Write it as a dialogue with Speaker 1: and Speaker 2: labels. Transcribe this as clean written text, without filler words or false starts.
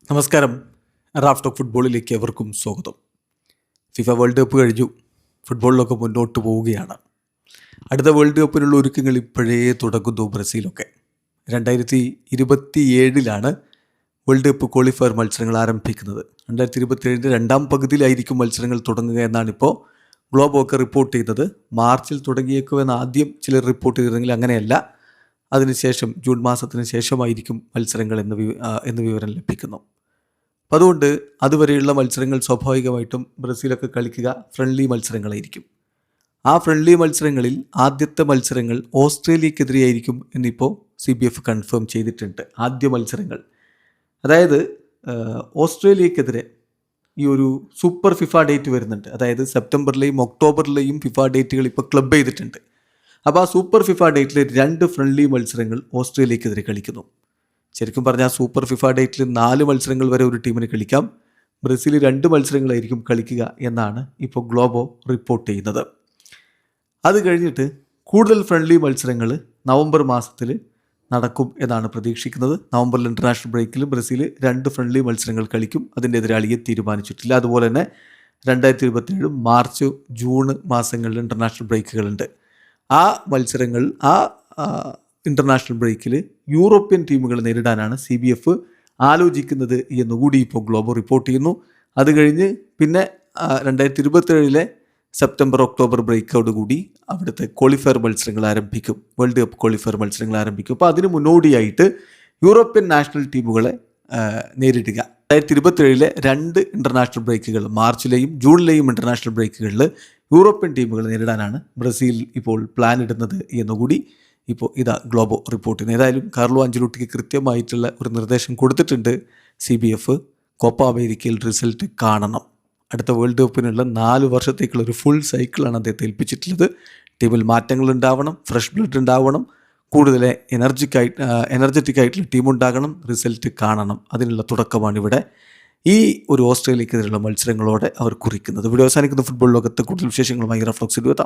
Speaker 1: നമസ്കാരം. Raf talk ഫുട്ബോളിലേക്ക് എവർക്കും സ്വാഗതം. ഫിഫ വേൾഡ് കപ്പ് കഴിഞ്ഞു. ഫുട്ബോളിലൊക്കെ മുന്നോട്ട് പോവുകയാണ്. അടുത്ത വേൾഡ് കപ്പിനുള്ള ഒരുക്കങ്ങൾ ഇപ്പോഴേ തുടങ്ങുന്നു. ബ്രസീലൊക്കെ 2027 വേൾഡ് കപ്പ് ക്വാളിഫയർ മത്സരങ്ങൾ ആരംഭിക്കുന്നത്. 2027 രണ്ടാം പകുതിയിലായിരിക്കും മത്സരങ്ങൾ തുടങ്ങുക എന്നാണിപ്പോൾ ഗ്ലോബൊക്കെ റിപ്പോർട്ട് ചെയ്തത്. മാർച്ചിൽ തുടങ്ങിയേക്കുമെന്ന് ആദ്യം ചിലർ റിപ്പോർട്ട് ചെയ്തിരുന്നെങ്കിൽ അങ്ങനെയല്ല. അതിനുശേഷം ജൂൺ മാസത്തിന് ശേഷമായിരിക്കും മത്സരങ്ങൾ എന്ന് വിവരം ലഭിക്കുന്നു. അപ്പം അതുകൊണ്ട് അതുവരെയുള്ള മത്സരങ്ങൾ സ്വാഭാവികമായിട്ടും ബ്രസീലൊക്കെ കളിക്കുക ഫ്രണ്ട്ലി മത്സരങ്ങളായിരിക്കും. ആ ഫ്രണ്ട്ലി മത്സരങ്ങളിൽ ആദ്യത്തെ മത്സരങ്ങൾ ഓസ്ട്രേലിയക്കെതിരെയായിരിക്കും എന്നിപ്പോൾ CBF കൺഫേം ചെയ്തിട്ടുണ്ട്. ആദ്യ മത്സരങ്ങൾ, അതായത് ഓസ്ട്രേലിയക്കെതിരെ ഈ ഒരു സൂപ്പർ ഫിഫ ഡേറ്റ് വരുന്നുണ്ട്. അതായത് സെപ്റ്റംബറിലെയും ഒക്ടോബറിലെയും ഫിഫ ഡേറ്റുകൾ ഇപ്പോൾ ക്ലബ് ചെയ്തിട്ടുണ്ട്. അപ്പോൾ ആ സൂപ്പർ ഫിഫ ഡേറ്റിൽ 2 ഫ്രണ്ട്ലി മത്സരങ്ങൾ ഓസ്ട്രേലിയക്കെതിരെ കളിക്കുന്നു. ശരിക്കും പറഞ്ഞാൽ സൂപ്പർ ഫിഫ ഡേറ്റിൽ 4 മത്സരങ്ങൾ വരെ ഒരു ടീമിന് കളിക്കാം. ബ്രസീൽ 2 മത്സരങ്ങളായിരിക്കും കളിക്കുക എന്നാണ് ഇപ്പോൾ ഗ്ലോബോ റിപ്പോർട്ട് ചെയ്യുന്നത്. അത് കഴിഞ്ഞിട്ട് കൂടുതൽ ഫ്രണ്ട്ലി മത്സരങ്ങൾ നവംബർ മാസത്തിൽ നടക്കും എന്നാണ് പ്രതീക്ഷിക്കുന്നത്. നവംബറിൽ ഇൻ്റർനാഷണൽ ബ്രേക്കിൽ ബ്രസീൽ 2 ഫ്രണ്ട്ലി മത്സരങ്ങൾ കളിക്കും. അതിൻ്റെ എതിരാളിയെ തീരുമാനിച്ചിട്ടില്ല. അതുപോലെ തന്നെ 2027 മാർച്ച് ജൂൺ മാസങ്ങളിൽ ഇൻ്റർനാഷണൽ ബ്രേക്കുകളുണ്ട്. ആ മത്സരങ്ങൾ ഇൻ്റർനാഷണൽ ബ്രേക്കിൽ യൂറോപ്യൻ ടീമുകൾ നേരിടാനാണ് CBF ആലോചിക്കുന്നത് എന്നുകൂടി ഇപ്പോൾ ഗ്ലോബോ റിപ്പോർട്ട് ചെയ്യുന്നു. അത് കഴിഞ്ഞ് പിന്നെ 2027 സെപ്റ്റംബർ ഒക്ടോബർ ബ്രേക്കോടുകൂടി അവിടുത്തെ ക്വാളിഫയർ മത്സരങ്ങൾ ആരംഭിക്കും. വേൾഡ് കപ്പ് ക്വാളിഫയർ മത്സരങ്ങൾ ആരംഭിക്കും. അപ്പോൾ അതിന് മുന്നോടിയായിട്ട് യൂറോപ്യൻ നാഷണൽ ടീമുകളെ നേരിടുക. 2027 2 ഇൻ്റർനാഷണൽ ബ്രേക്കുകൾ, മാർച്ചിലെയും ജൂണിലെയും ഇൻ്റർനാഷണൽ ബ്രേക്കുകളിൽ യൂറോപ്യൻ ടീമുകൾ നേരിടാനാണ് ബ്രസീൽ ഇപ്പോൾ പ്ലാൻ ഇടുന്നത് എന്നുകൂടി ഇപ്പോൾ ഗ്ലോബോ റിപ്പോർട്ട് ചെയ്യുന്നത്. ഏതായാലും കാർലോ അഞ്ചലോട്ടിക്ക് കൃത്യമായിട്ടുള്ള ഒരു നിർദ്ദേശം കൊടുത്തിട്ടുണ്ട് CBF. കോപ്പ അമേരിക്കയിൽ റിസൾട്ട് കാണണം. അടുത്ത വേൾഡ് കപ്പിനുള്ള 4 വർഷത്തേക്കുള്ള ഒരു ഫുൾ സൈക്കിളാണ് അദ്ദേഹത്തെ ഏൽപ്പിച്ചിട്ടുള്ളത്. ടീമിൽ മാറ്റങ്ങൾ ഉണ്ടാവണം, ഫ്രഷ് ബ്ലഡ് ഉണ്ടാവണം, കൂടുതൽ എനർജറ്റിക് ആയിട്ടുള്ള ടീം ഉണ്ടാകണം, റിസൾട്ട് കാണണം. അതിനുള്ള തുടക്കമാണ് ഇവിടെ ഈ ഒരു ഓസ്ട്രേലിയക്കെതിരെയുള്ള മത്സരങ്ങളോടെ അവർ കുറിക്കുന്നത്. വീഡിയോ അവസാനിക്കുന്ന ഫുട്ബോൾ ലോകത്ത് കൂടുതൽ വിശേഷങ്ങളുമായി റാഫ് ടോക്സിൽ എത്താം.